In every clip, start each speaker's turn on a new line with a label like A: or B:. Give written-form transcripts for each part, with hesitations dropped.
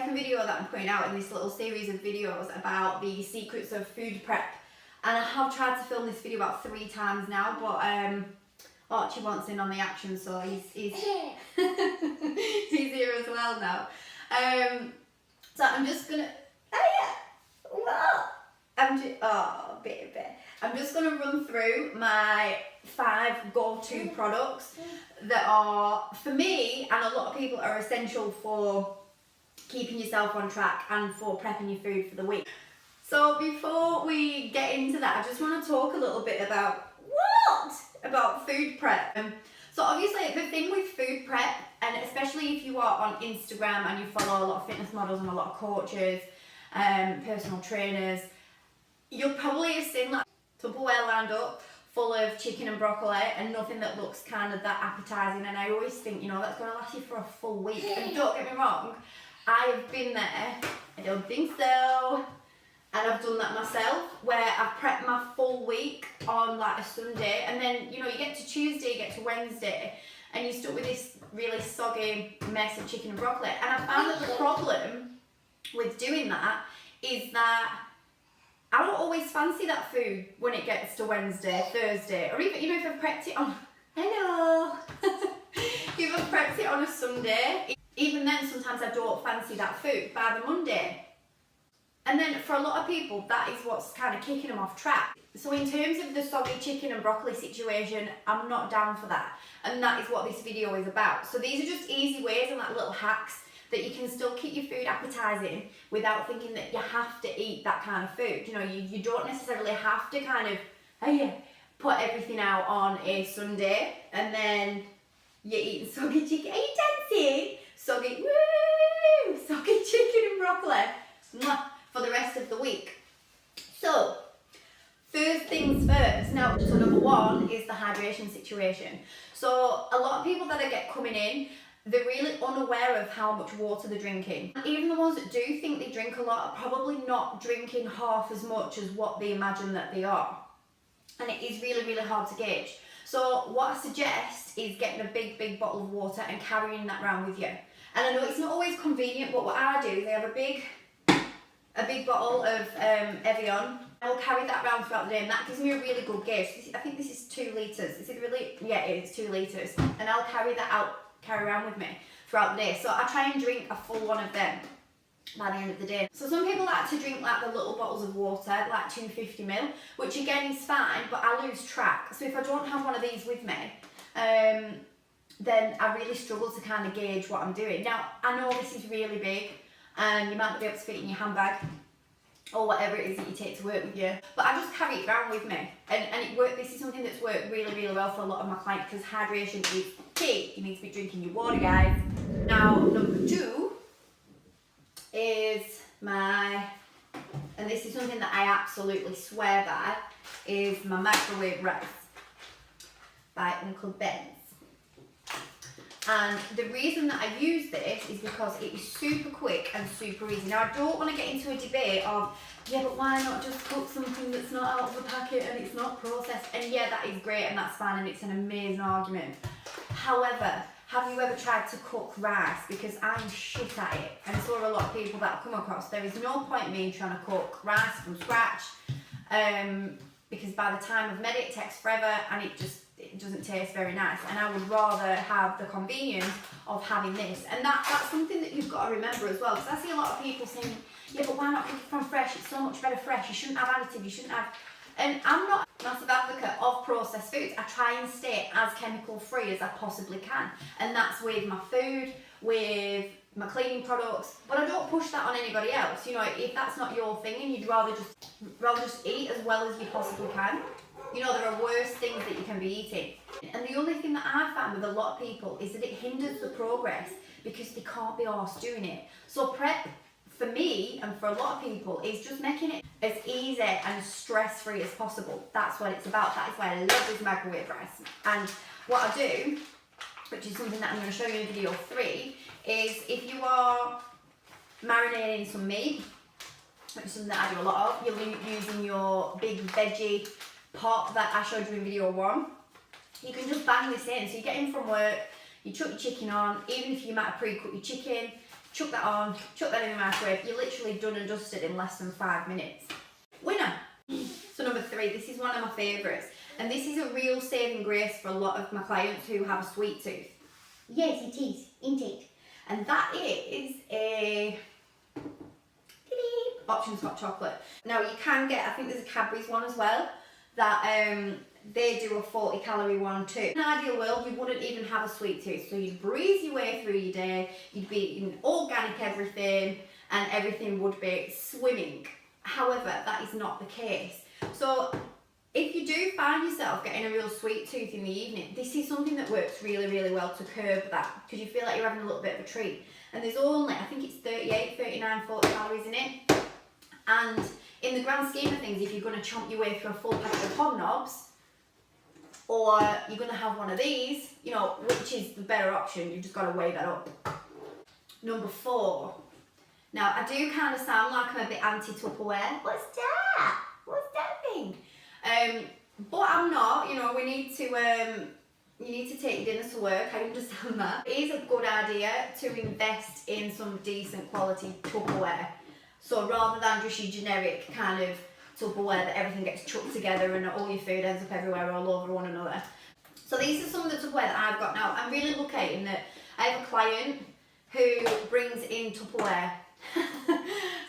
A: second video that I'm putting out in this little series of videos about the secrets of food prep. And I have tried to film this video about 3 times now, but Archie wants in on the action, so he's he's here as well now. So I'm just gonna, I'm just gonna run through my 5 go-to products that are, for me and a lot of people, are essential for keeping yourself on track and for prepping your food for the week. So before we get into that, I just want to talk a little bit about food prep. So obviously the thing with food prep, and especially if you are on Instagram and you follow a lot of fitness models and a lot of coaches, personal trainers, you'll probably have seen like Tupperware lined up full of chicken and broccoli and nothing that looks kind of that appetizing. And I always think, you know, that's going to last you for a full week. And don't get me wrong, I have been there. I don't think so. And I've done that myself, where I've prepped my full week on like a Sunday, and then, you know, you get to Tuesday, you get to Wednesday, and you're stuck with this really soggy mess of chicken and broccoli. And I found that the problem with doing that is that I don't always fancy that food when it gets to Wednesday, Thursday, or even, you know, if I've prepped it on, if I've prepped it on a Sunday, even then sometimes I don't fancy that food by the Monday. And then for a lot of people, that is what's kind of kicking them off track. So in terms of the soggy chicken and broccoli situation, I'm not down for that. And that is what this video is about. So these are just easy ways and like little hacks that you can still keep your food appetizing without thinking that you have to eat that kind of food. You know, you don't necessarily have to kind of, put everything out on a Sunday and then you're eating soggy chicken. Are you dancing? Soggy chicken and broccoli. Mwah. For the rest of the week. So, first things first. Now, so number 1 is the hydration situation. So, a lot of people that I get coming in, they're really unaware of how much water they're drinking. Even the ones that do think they drink a lot are probably not drinking half as much as what they imagine that they are. And it is really, really hard to gauge. So, what I suggest is getting a big bottle of water and carrying that around with you. And I know it's not always convenient, but what I do is I have a big bottle of Evian. I'll carry that around throughout the day, and that gives me a really good gauge. I think this is 2 litres. Is it really? Yeah, it is 2 litres. And I'll carry around with me throughout the day. So I try and drink a full one of them by the end of the day. So some people like to drink like the little bottles of water, like 250ml, which again is fine, but I lose track. So if I don't have one of these with me, then I really struggle to kind of gauge what I'm doing. Now, I know this is really big, and you might not be able to fit it in your handbag or whatever it is that you take to work with you, but I just carry it around with me, and this is something that's worked really well for a lot of my clients, because hydration is key. You need to be drinking your water, guys. Now, number 2 is and this is something that I absolutely swear by, is my microwave rice by Uncle Ben's. And the reason that I use this is because it is super quick and super easy. Now, I don't want to get into a debate of, yeah, but why not just cook something that's not out of the packet and it's not processed? And yeah, that is great and that's fine and it's an amazing argument. However, have you ever tried to cook rice? Because I'm shit at it, and so are a lot of people that I've come across. There is no point in me trying to cook rice from scratch, because by the time I've made it, it takes forever and it doesn't taste very nice, and I would rather have the convenience of having this. And that's something that you've got to remember as well, because I see a lot of people saying, yeah, but why not cook it from fresh? It's so much better fresh. You shouldn't have additive, you shouldn't have... And I'm not a massive advocate of processed foods. I try and stay as chemical free as I possibly can, and that's with my food, with my cleaning products, but I don't push that on anybody else. You know, if that's not your thing and you'd rather just eat as well as you possibly can, you know, there are worse things that you can be eating. And the only thing that I've found with a lot of people is that it hinders the progress because they can't be arsed doing it. So prep, for me and for a lot of people, is just making it as easy and stress-free as possible. That's what it's about. That is why I love this microwave rice. And what I do, which is something that I'm going to show you in video 3, is if you are marinating some meat, which is something that I do a lot of, you're using your big veggie pot that I showed you in video 1, you can just bang this in. So you get in from work, you chuck your chicken on, even if you might have pre-cooked your chicken, chuck that on, chuck that in the microwave. You're literally done and dusted in less than 5 minutes. Winner! So number 3, this is one of my favourites. And this is a real saving grace for a lot of my clients who have a sweet tooth. Yes, it is, indeed. And that is a Options hot chocolate. Now you can get, I think there's a Cadbury's one as well, that they do a 40 calorie one too. In an ideal world, you wouldn't even have a sweet tooth. So you'd breeze your way through your day, you'd be eating organic everything, and everything would be swimming. However, that is not the case. So if you do find yourself getting a real sweet tooth in the evening, this is something that works really, really well to curb that, because you feel like you're having a little bit of a treat. And there's only, I think it's 38, 39, 40 calories in it. And in the grand scheme of things, if you're going to chomp your way through a full packet of Hobnobs, or you're going to have one of these, you know, which is the better option, you've just got to weigh that up. Number 4. Now, I do kind of sound like I'm a bit anti-Tupperware. What's that? What's that thing? But I'm not, you know, we need to, you need to take your dinner to work, I understand that. It is a good idea to invest in some decent quality Tupperware. So rather than just your generic kind of Tupperware that everything gets chucked together and all your food ends up everywhere all over one another. So these are some of the Tupperware that I've got now. I'm really lucky in that I have a client who brings in Tupperware.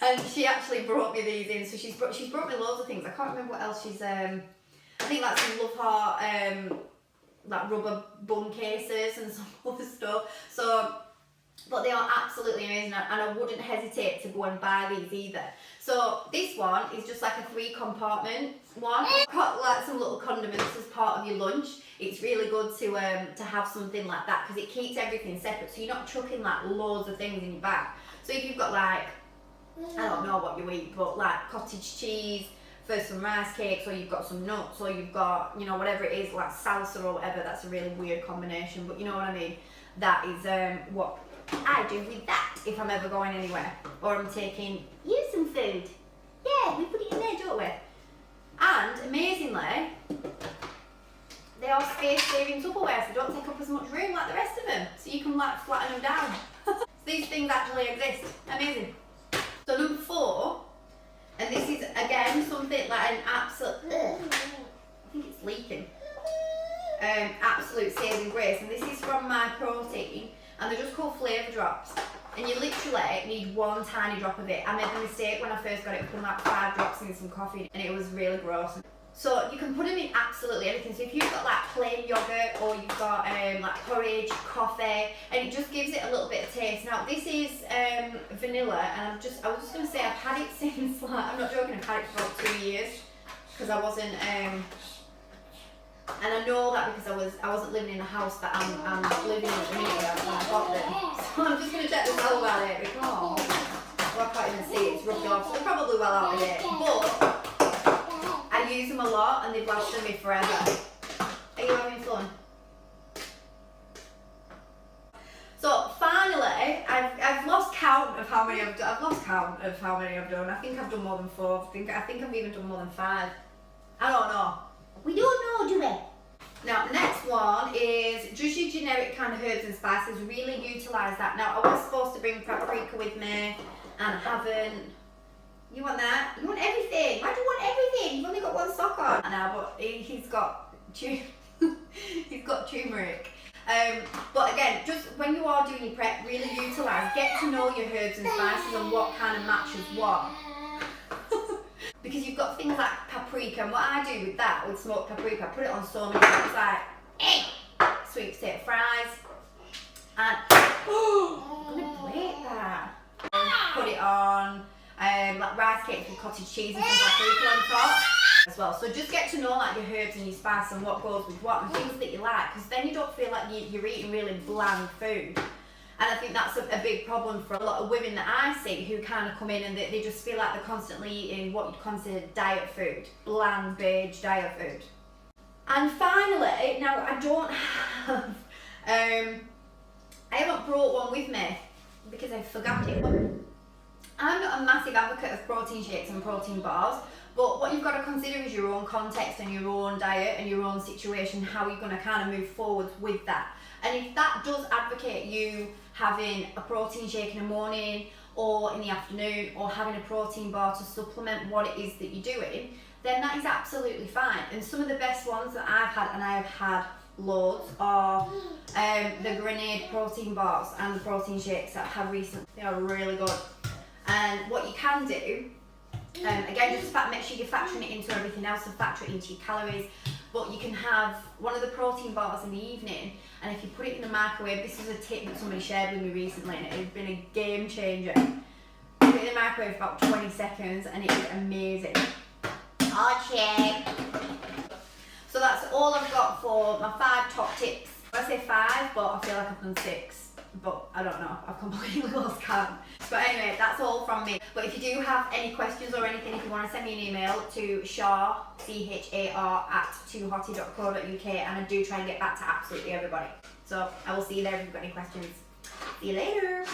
A: And she actually brought me these in. So she's brought me loads of things. I can't remember what else she's, I think like some Love Heart, like rubber bun cases and some other stuff. So, but they are absolutely amazing, and I wouldn't hesitate to go and buy these either. So this one is just like a 3-compartment one. It's got like some little condiments as part of your lunch. It's really good to have something like that, because it keeps everything separate, so you're not chucking like loads of things in your bag. So if you've got like, I don't know what you eat, but like cottage cheese for some rice cakes, or you've got some nuts, or you've got, you know, whatever it is, like salsa or whatever, that's a really weird combination, but you know what I mean? That is what I do with that if I'm ever going anywhere, or I'm taking you some food. Yeah, we put it in there, don't we? And amazingly, they are space-saving Tupperware, so don't take up as much room like the rest of them, so you can like flatten them down. So these things actually exist. Amazing. So number 4, and this is again something like an absolute, I think it's leaking, absolute saving grace, and this is from Myprotein, and they're just called flavour drops, and you literally need 1 tiny drop of it. I made the mistake when I first got it, putting like 5 drops in some coffee, and it was really gross. So you can put them in absolutely anything. So if you've got like plain yogurt, or you've got like porridge, coffee, and it just gives it a little bit of taste. Now this is vanilla, and I was just going to say I've had it since, like, I'm not joking, I've had it for about 2 years, because I wasn't, and I know that because I wasn't living in the house that I'm living in at the minute when I got them. So I'm just going to check the smell about it, because well, I can't even see it, it's rubbed off, so they're probably well out of it. But I use them a lot, and they've lasted me forever. Are you having fun? So finally, I've lost count of how many I've done. I think I've done more than 4. I think I've even done more than 5. I don't know. We don't know, do we? Now, next one is just your generic kind of herbs and spices. Really utilise that. Now, I was supposed to bring paprika with me, and I haven't. You want that? You want everything? Why do you want everything? You've only got 1 sock on. I know, but he's got he's got turmeric. But again, just when you are doing your prep, really utilise, get to know your herbs and spices and what kind of matches what. Because you've got things like paprika, and what I do with that, with smoked paprika, I put it on so many things like sweet potato fries, and I'm gonna break that. Put it on like rice cakes with cottage cheese and some paprika on top as well. So just get to know like your herbs and your spice and what goes with what, and things that you like, because then you don't feel like you're eating really bland food. And I think that's a big problem for a lot of women that I see, who kind of come in and they just feel like they're constantly eating what you'd consider diet food, bland beige diet food. And finally, now I don't have, I haven't brought one with me because I forgot it. I'm not a massive advocate of protein shakes and protein bars, but what you've got to consider is your own context and your own diet and your own situation, how you're going to kind of move forward with that. And if that does advocate you having a protein shake in the morning or in the afternoon, or having a protein bar to supplement what it is that you're doing, then that is absolutely fine. And some of the best ones that I've had, and I have had loads, are the Grenade protein bars and the protein shakes that I've had recently. They are really good. And what you can do, again, just make sure you're factoring it into everything else, and factor it into your calories. But you can have one of the protein bars in the evening, and if you put it in the microwave, this is a tip that somebody shared with me recently, and it has been a game changer. Put it in the microwave for about 20 seconds, and it is amazing. Okay. So that's all I've got for my 5 top tips. I say 5, but I feel like I've done 6. But I don't know, I've completely lost count. But anyway, that's all from me. But if you do have any questions or anything, if you want to send me an email to char, CHAR, @toohottie.co.uk, and I do try and get back to absolutely everybody. So I will see you there if you've got any questions. See you later.